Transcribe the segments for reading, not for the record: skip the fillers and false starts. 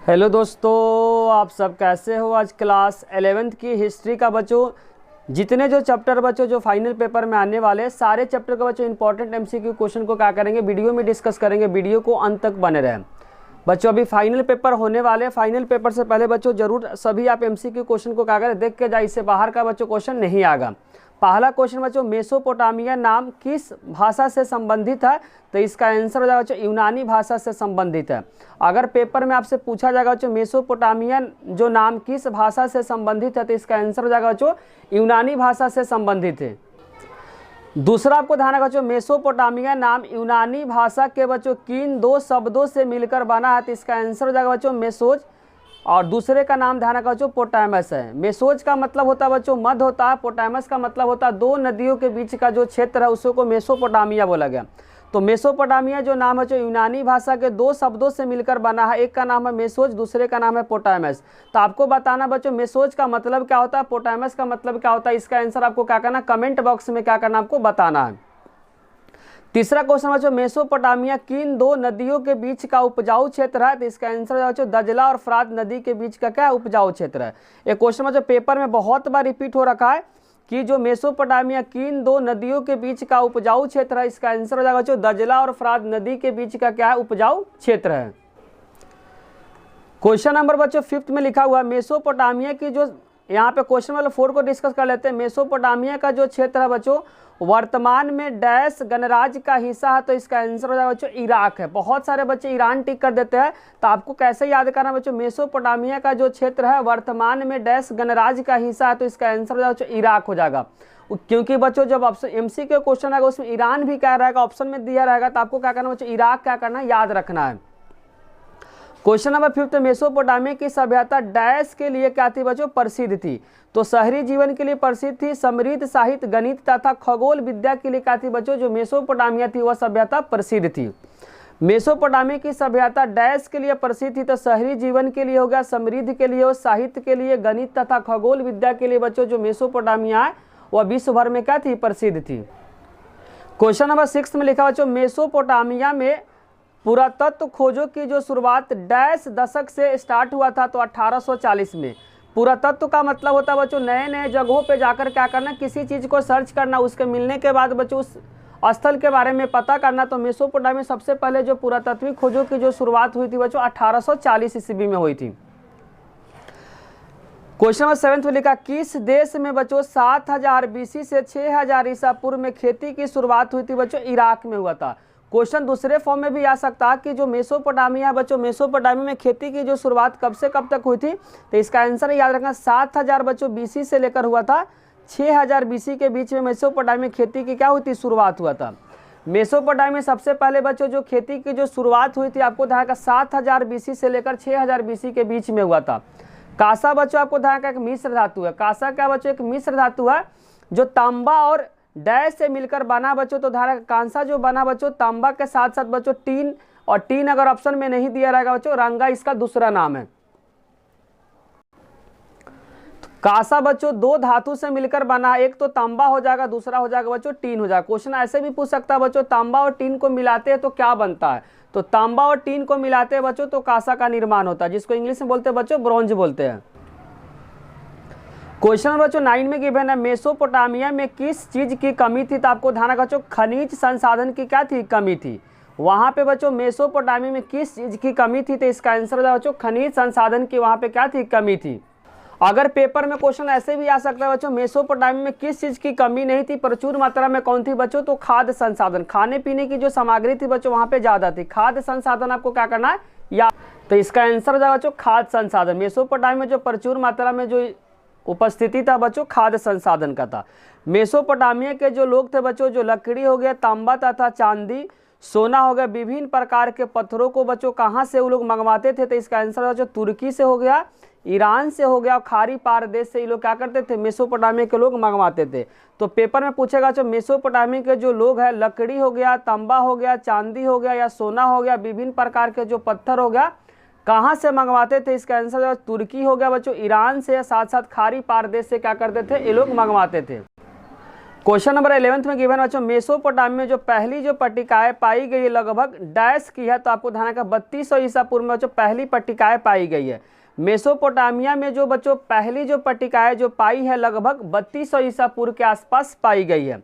Hello दोस्तों, आप सब कैसे हो। आज क्लास 11th की हिस्ट्री का बच्चों जितने जो चैप्टर बच्चों जो फाइनल पेपर में आने वाले हैं सारे चैप्टर का बच्चों इंपॉर्टेंट एमसीक्यू क्वेश्चन को क्या करेंगे, वीडियो में डिस्कस करेंगे। वीडियो को अंत तक बने रहें बच्चों। अभी फाइनल पेपर होने वाले हैं। फाइनल पेपर से पहले बच्चों जरूर सभी आप एमसीक्यू क्वेश्चन को क्या करें, देख के जाए, इससे बाहर का बच्चों क्वेश्चन नहीं आएगा। पहला क्वेश्चन बच्चों, मेसोपोटामिया नाम किस भाषा से संबंधित है, तो इसका आंसर हो जाएगा बच्चों यूनानी भाषा से संबंधित है। अगर पेपर में आपसे पूछा जाएगा बच्चों मेसोपोटामिया जो नाम किस भाषा से संबंधित है, तो इसका आंसर हो जाएगा बच्चों यूनानी भाषा से संबंधित है। दूसरा आपको ध्यान रखना बच्चों, मेसोपोटामिया नाम यूनानी भाषा के बच्चों किन दो शब्दों से मिलकर बना है, तो इसका आंसर हो जाएगा बच्चों मेसोज, और दूसरे का नाम ध्यान रखा बच्चों पोटामस है। मेसोज का मतलब होता है बच्चों मध्य होता है, पोटामस का मतलब होता है दो नदियों के बीच का जो क्षेत्र है उसको मेसोपोटामिया बोला गया। तो मेसोपोटामिया जो नाम है जो यूनानी भाषा के दो शब्दों से मिलकर बना है, एक का नाम है मेसोज, दूसरे का नाम है पोटामस। तो आपको बताना बच्चों मेसोज का मतलब क्या होता है, पोटामस का मतलब क्या होता है, इसका आंसर आपको क्या करना, कमेंट बॉक्स में क्या करना आपको बताना है। तीसरा क्वेश्चन बच्चों, मेसोपोटामिया किन दो नदियों के बीच का उपजाऊ क्षेत्र है, तो इसका आंसर बच्चों दजला और फरात नदी के बीच का क्या उपजाऊ क्षेत्र है। ये क्वेश्चन बच्चों पेपर में बहुत बार रिपीट हो रखा है कि जो मेसोपोटामिया किन दो नदियों के बीच का उपजाऊ क्षेत्र है, इसका आंसर हो जाएगा बच्चों दजला और फरात नदी के बीच का क्या है, उपजाऊ क्षेत्र है। क्वेश्चन नंबर बच्चों 5th में लिखा हुआ मेसोपोटामिया की जो, यहाँ पे क्वेश्चन नंबर 4 को डिस्कस कर लेते हैं। मेसोपोटामिया का जो क्षेत्र है बच्चों वर्तमान में डैश गणराज्य का हिस्सा है, तो इसका आंसर हो जाएगा बच्चों इराक है। बहुत सारे बच्चे ईरान टिक कर देते हैं, तो आपको कैसे याद करना बच्चों, मेसोपोटामिया का जो क्षेत्र है वर्तमान में डैश गणराज्य का हिस्सा है, तो इसका आंसर हो जाएगा बच्चों इराक हो जाएगा। क्योंकि बच्चों जब ऑप्शन एमसीक्यू क्वेश्चन आएगा उसमें ईरान भी क्या रहेगा ऑप्शन में दिया रहेगा, तो आपको क्या करना बच्चों इराक क्या करना है, याद रखना है। क्वेश्चन नंबर 5, मेसोपोटामिया की सभ्यता डैश के लिए क्या थी बच्चों, प्रसिद्ध थी, तो शहरी जीवन के लिए प्रसिद्ध थी, समृद्ध साहित्य गणित तथा खगोल विद्या के लिए क्या थी बच्चों, जो मेसोपोटामिया थी वह सभ्यता प्रसिद्ध थी। मेसोपोटामिया की सभ्यता डैश के लिए प्रसिद्ध थी, तो शहरी जीवन के लिए हो गया, समृद्ध के लिए हो, साहित्य के लिए, गणित तथा खगोल विद्या के लिए बच्चों जो मेसोपोटामिया है वह विश्व भर में क्या थी, प्रसिद्ध थी। क्वेश्चन नंबर 6 में लिखा बच्चों मेसोपोटामिया में पुरातत्व खोजों की जो शुरुआत डैश दशक से स्टार्ट हुआ था, तो 1840 में। पुरातत्व का मतलब होता है बच्चों नए नए जगहों पे जाकर क्या करना, किसी चीज़ को सर्च करना, उसके मिलने के बाद बच्चों उस स्थल के बारे में पता करना। तो मेसोपोटामिया में सबसे पहले जो पुरातत्विक खोजों की जो शुरुआत हुई थी बच्चों 1840 ईस्वी में हुई थी। क्वेश्चन नंबर 7 में लिखा किस देश में बच्चों 7000 BC से 6000 ईसा पूर्व में खेती की शुरुआत हुई थी बच्चों, इराक में हुआ था। क्वेश्चन दूसरे फॉर्म में भी आ सकता है कि जो मेसोपोटामिया बच्चों मेसोपोटामिया में खेती की जो शुरुआत कब से कब तक हुई थी, तो इसका आंसर याद रखना 7000 बच्चों BC से लेकर हुआ था 6000 BC के बीच में मेसोपोटामिया में खेती की क्या हुई थी, शुरुआत हुआ था। मेसोपोटामिया में सबसे पहले बच्चों जो खेती की जो शुरुआत हुई थी आपको ध्यान का 7000 BC से लेकर 6000 BC के बीच में हुआ था। कांसा बच्चों आपको ध्यान का एक मिश्र धातु है। कांसा क्या बच्चों, एक मिश्र धातु है जो तांबा और डैश से मिलकर बना बच्चों, तो धारा कांसा जो बना बच्चों तांबा के साथ साथ बच्चों टीन, और टीन अगर ऑप्शन में नहीं दिया रहेगा बच्चों रंगा इसका दूसरा नाम है। कांसा बच्चों दो धातु से मिलकर बना, एक तो तांबा हो जाएगा, दूसरा हो जाएगा बच्चों टीन हो जाएगा। क्वेश्चन ऐसे भी पूछ सकता है बच्चों तांबा और टीन को मिलाते हैं तो क्या बनता है, तो तांबा और टीन को मिलाते हैं बच्चों तो कांसा का निर्माण होता है, जिसको इंग्लिश में बोलते हैं बच्चों ब्रोंज बोलते हैं। क्वेश्चन बच्चों 9 में गिवन है मेसोपोटामिया में किस चीज की कमी थी, तो आपको ध्यान रखना बच्चों खनिज संसाधन की क्या थी, कमी थी। वहां पे बच्चों मेसोपोटामिया में किस चीज की कमी थी, तो इसका आंसर है बच्चों खनिज संसाधन की वहां पे क्या थी, कमी थी। अगर पेपर में क्वेश्चन ऐसे भी आ सकता है बच्चों मेसोपोटामिया में किस चीज की कमी नहीं थी, प्रचुर मात्रा में कौन थी बच्चों, तो खाद्य संसाधन, खाने पीने की जो सामग्री थी बच्चों वहां पे ज्यादा थी। खाद्य संसाधन आपको क्या करना है या, तो इसका आंसर हो जाएगा बच्चों खाद्य संसाधन। मेसोपोटामिया में जो प्रचुर मात्रा में जो उपस्थिति था बच्चों खाद्य संसाधन का था। मेसोपोटामिया के जो लोग थे बच्चों जो लकड़ी हो गया, तांबा तथा चांदी, सोना हो गया, विभिन्न प्रकार के पत्थरों को बच्चों कहाँ से वो लोग मंगवाते थे, तो इसका आंसर बच्चों तुर्की से हो गया, ईरान से हो गया, और खाड़ी पार देश से ये लोग क्या करते थे, मेसोपोटामिया के लोग मंगवाते थे। तो पेपर में पूछेगा जो मेसोपोटामिया के जो लोग हैं लकड़ी हो गया, तांबा हो गया, चांदी हो गया या सोना हो गया, विभिन्न प्रकार के जो पत्थर हो गया कहाँ से मंगवाते थे, इसका आंसर तुर्की हो गया बच्चों, ईरान से, साथ साथ खाड़ी पार देश से क्या करते थे ये लोग मंगवाते थे। क्वेश्चन नंबर 11 में गिवन बच्चों मेसोपोटामिया में जो पहली जो पट्टिकाएं पाई गई है लगभग डैश की है, तो आपको ध्यान रखना 3200 ईसा पूर्व में बच्चों पहली पट्टिकाएं पाई गई है। मेसोपोटामिया में जो बच्चों पहली जो पट्टिकाएं जो पाई है लगभग 3200 ईसा पूर्व के आसपास पाई गई है।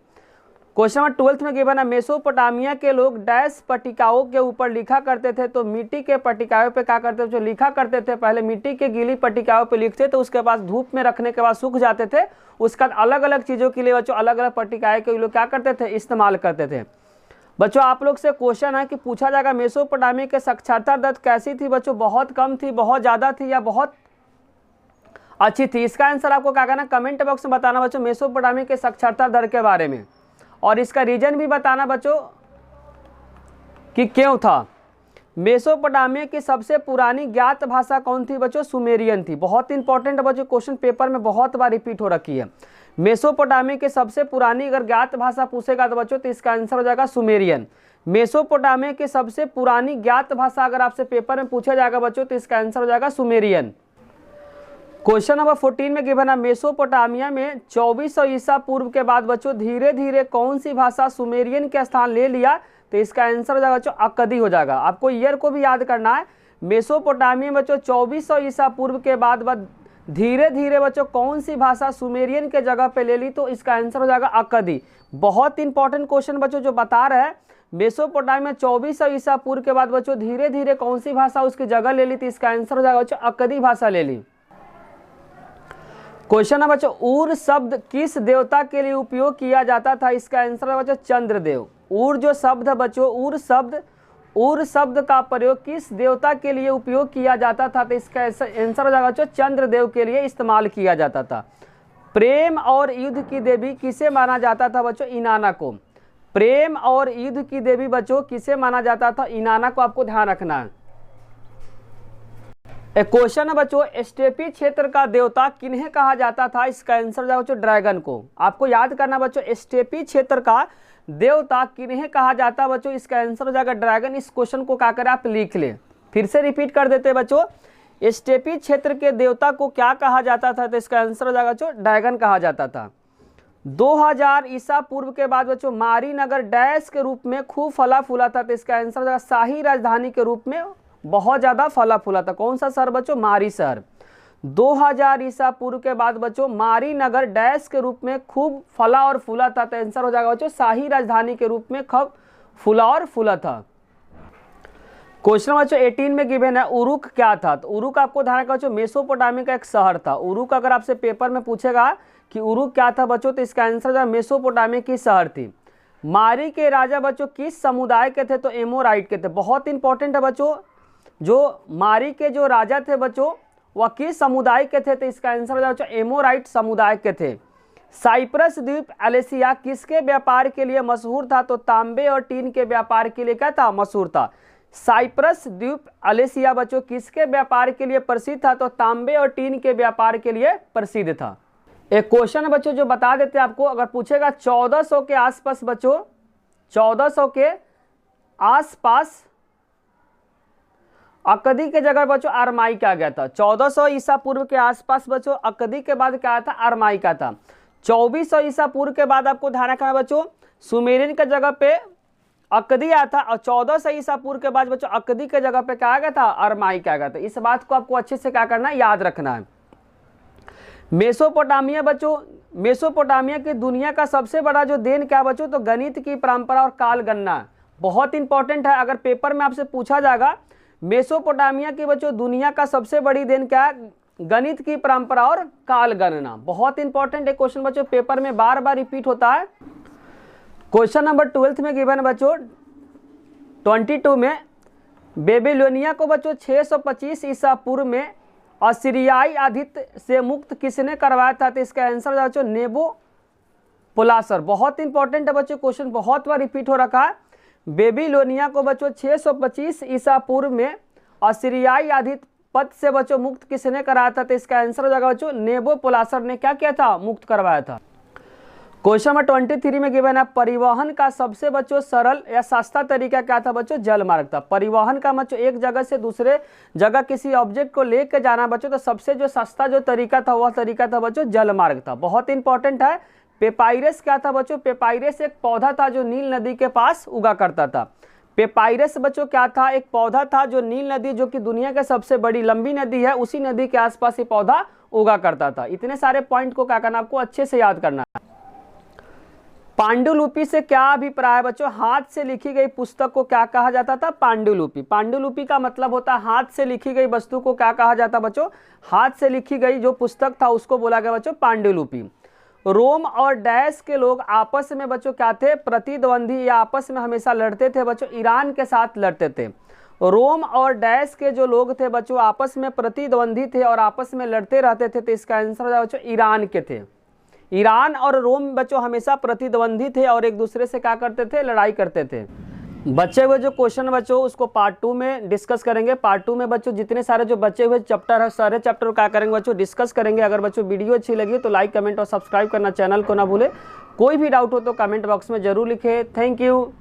क्वेश्चन नंबर 12 में गिवन है मेसोपोटामिया के लोग डैश पट्टिकाओं के ऊपर लिखा करते थे, तो मिट्टी के पट्टिकाओं पे क्या करते थे, जो लिखा करते थे पहले मिट्टी के गीली पट्टिकाओं पे लिखते थे, उसके बाद धूप में रखने के बाद सूख जाते थे, उसके बाद अलग अलग चीज़ों के लिए बच्चों अलग अलग पट्टिकाएं के लोग क्या करते थे, इस्तेमाल करते थे। बच्चों आप लोग से क्वेश्चन है कि पूछा जाएगा मेसोपोटामिया के साक्षरता दर कैसी थी बच्चों, बहुत कम थी, बहुत ज़्यादा थी या बहुत अच्छी थी। इसका आंसर आपको क्या करना, कमेंट बॉक्स में बताना बच्चों मेसोपोटामिया के साक्षरता दर के बारे में, और इसका रीजन भी बताना बच्चों कि क्यों था। मेसोपोटामिया की सबसे पुरानी ज्ञात भाषा कौन थी बच्चों, सुमेरियन थी। बहुत इंपॉर्टेंट बच्चों, क्वेश्चन पेपर में बहुत बार रिपीट हो रखी है। मेसोपोटामिया की सबसे पुरानी अगर ज्ञात भाषा पूछेगा तो बच्चों तो इसका आंसर हो जाएगा सुमेरियन। मेसोपोटामिया की सबसे पुरानी ज्ञात भाषा अगर आपसे पेपर में पूछा जाएगा बच्चों तो इसका आंसर हो जाएगा सुमेरियन। क्वेश्चन नंबर 14 में गिवन है मेसोपोटामिया में 2400 ईसा पूर्व के बाद बच्चों धीरे धीरे कौन सी भाषा सुमेरियन के स्थान ले लिया, तो इसका आंसर हो जाएगा बच्चों अक्कदी हो जाएगा। आपको ईयर को भी याद करना है। मेसोपोटामिया में बच्चों 2400 ईसा पूर्व के बाद धीरे धीरे बच्चों कौन सी भाषा सुमेरियन के जगह पे ले ली, तो इसका आंसर हो जाएगा अक्कदी। बहुत इंपॉर्टेंट क्वेश्चन बच्चों जो बता रहे हैं मेसोपोटामिया में 2400 ईसा पूर्व के बाद बच्चों धीरे धीरे कौन सी भाषा उसकी जगह ले ली थी, इसका आंसर हो जाएगा बच्चों अक्कदी भाषा ले ली। क्वेश्चन है बच्चों ऊर शब्द किस देवता के लिए उपयोग किया जाता था, इसका आंसर है बच्चों चंद्रदेव। ऊर जो शब्द है बच्चों ऊर शब्द का प्रयोग किस देवता के लिए उपयोग किया जाता था, तो इसका आंसर हो जाएगा बच्चों चंद्रदेव के लिए इस्तेमाल किया जाता था। प्रेम और युद्ध की देवी किसे माना जाता था बच्चों, इनाना को। प्रेम और युद्ध की देवी बच्चों किसे माना जाता था, इनाना को, आपको ध्यान रखना है। एक क्वेश्चन है बच्चों स्टेपी क्षेत्र का देवता किन्हें कहा जाता था, इसका आंसर हो जाएगा बच्चों ड्रैगन को। आपको याद करना बच्चों स्टेपी क्षेत्र का देवता किन्हें कहा जाता बच्चों, इसका आंसर हो जाएगा ड्रैगन। इस क्वेश्चन को क्या करें आप लिख लें, फिर से रिपीट कर देते हैं बच्चों स्टेपी क्षेत्र के देवता को क्या कहा जाता था, तो इसका आंसर हो जाएगा बच्चों ड्रैगन कहा जाता था। 2000 ईसा पूर्व के बाद बच्चों मारी नगर डैश के रूप में खूब फला फूला था, तो इसका आंसर हो जाएगा शाही राजधानी के रूप में बहुत ज़्यादा फला फूला था। कौन सा शहर बच्चों, मारी शहर। 2000 ईसा पूर्व के बाद बच्चों मारी नगर डैश के रूप में खूब फला और फूला था, तो आंसर हो जाएगा बच्चों शाही राजधानी के रूप में खूब फूला और फूला था। क्वेश्चन बच्चों 18 में गिवन है उरुक क्या था, तो उरुक आपको ध्यान रखना बच्चों मेसोपोटामिया का एक शहर था। उरुक अगर आपसे पेपर में पूछेगा कि उरुक क्या था बच्चों, तो इसका आंसर मेसोपोटामिया की शहर थी। मारी के राजा बच्चों किस समुदाय के थे, तो एमोराइट के थे। बहुत इंपॉर्टेंट है बच्चों, जो मारी के जो राजा थे बच्चों वह किस समुदाय के थे, तो इसका आंसर हो जाएगा एमोराइट समुदाय के थे। साइप्रस द्वीप एलेसिया किसके व्यापार के लिए मशहूर था, तो तांबे और टीन के व्यापार के लिए क्या था, मशहूर था। साइप्रस द्वीप एलेसिया बच्चों किसके व्यापार के लिए प्रसिद्ध था, तो तांबे और टीन के व्यापार के लिए प्रसिद्ध था। एक क्वेश्चन है बच्चों जो बता देते हैं आपको, अगर पूछेगा 1400 के आसपास बच्चों 1400 के आसपास अक्कदी के जगह बच्चों अरमाई क्या गया था। 1400 ईसा पूर्व के आसपास बच्चों अक्कदी के बाद क्या था, अरमाई का था। 2400 ईसा पूर्व के बाद आपको ध्यान रखना है बच्चों सुमेरियन के जगह पे अक्कदी आया था, और 1400 ईसा पूर्व के बाद बच्चों अक्कदी के जगह पे क्या आ गया था, अरमाई क्या गया था। इस बात को आपको अच्छे से क्या करना है, याद रखना है। मेसोपोटामिया बच्चों मेसोपोटामिया की दुनिया का सबसे बड़ा जो देन क्या बच्चों, तो गणित की परंपरा और काल गणना। बहुत इंपॉर्टेंट है, अगर पेपर में आपसे पूछा जाएगा मेसोपोटामिया की बच्चों दुनिया का सबसे बड़ी देन क्या है, गणित की परंपरा और काल गणना। बहुत इंपॉर्टेंट है क्वेश्चन बच्चों, पेपर में बार बार रिपीट होता है। क्वेश्चन नंबर 12 में गिवन बच्चों 22 में बेबीलोनिया को बच्चों 625 ईसा पूर्व में असीरियाई आधित्य से मुक्त किसने करवाया था, तो इसका आंसर बच्चों नेबो पोलासर। बहुत इंपॉर्टेंट है बच्चों, क्वेश्चन बहुत बार रिपीट हो रखा है। बेबीलोनिया को बच्चों 625 ईसा पूर्व में असीरियाई आधिपत्य पद से बच्चों मुक्त किसने कराया था, तो इसका आंसर हो जाएगा बच्चों नेबो पोलासर ने क्या किया था, मुक्त करवाया था। क्वेश्चन नंबर 23 में गिवन है परिवहन का सबसे बच्चों सरल या सस्ता तरीका क्या था बच्चों, जल मार्ग था। परिवहन का बच्चों एक जगह से दूसरे जगह किसी ऑब्जेक्ट को लेकर जाना बच्चों, तो सबसे जो सस्ता जो तरीका था वह तरीका था बच्चों जल मार्ग था। बहुत इंपॉर्टेंट है, पेपाइरस क्या था बच्चों? पेपाइरस एक पौधा था जो नील नदी के पास उगा करता था। पेपाइरस बच्चों क्या था? एक पौधा था जो नील नदी, जो कि दुनिया की सबसे बड़ी लंबी नदी है, उसी नदी के आसपास ये पौधा उगा करता था। इतने सारे पॉइंट को क्या करना, आपको अच्छे से याद करना है। पांडुलिपि से क्या अभिप्राय है बच्चों? हाथ से लिखी गई पुस्तक को क्या कहा जाता था? पांडुलिपि। पांडुलिपि का मतलब होता है हाथ से लिखी गई वस्तु को क्या कहा जाता बच्चों? हाथ से लिखी गई जो पुस्तक था उसको बोला गया बच्चों पांडुलिपि। रोम और डैश के लोग आपस में बच्चों क्या थे? प्रतिद्वंदी, या आपस में हमेशा लड़ते थे बच्चों, ईरान के साथ लड़ते थे। रोम और डैश के जो लोग थे बच्चों आपस में प्रतिद्वंदी थे और आपस में लड़ते रहते थे, तो इसका आंसर हो जाएगा बच्चों ईरान के थे। ईरान और रोम बच्चों हमेशा प्रतिद्वंदी थे और एक दूसरे से क्या करते थे? लड़ाई करते थे। बचे हुए जो क्वेश्चन बच्चों उसको पार्ट 2 में डिस्कस करेंगे। पार्ट 2 में बच्चों जितने सारे जो बचे हुए चैप्टर है सारे चैप्टर क्या करेंगे बच्चों? डिस्कस करेंगे। अगर बच्चों वीडियो अच्छी लगी तो लाइक, कमेंट और सब्सक्राइब करना चैनल को ना भूले। कोई भी डाउट हो तो कमेंट बॉक्स में जरूर लिखे। Thank you.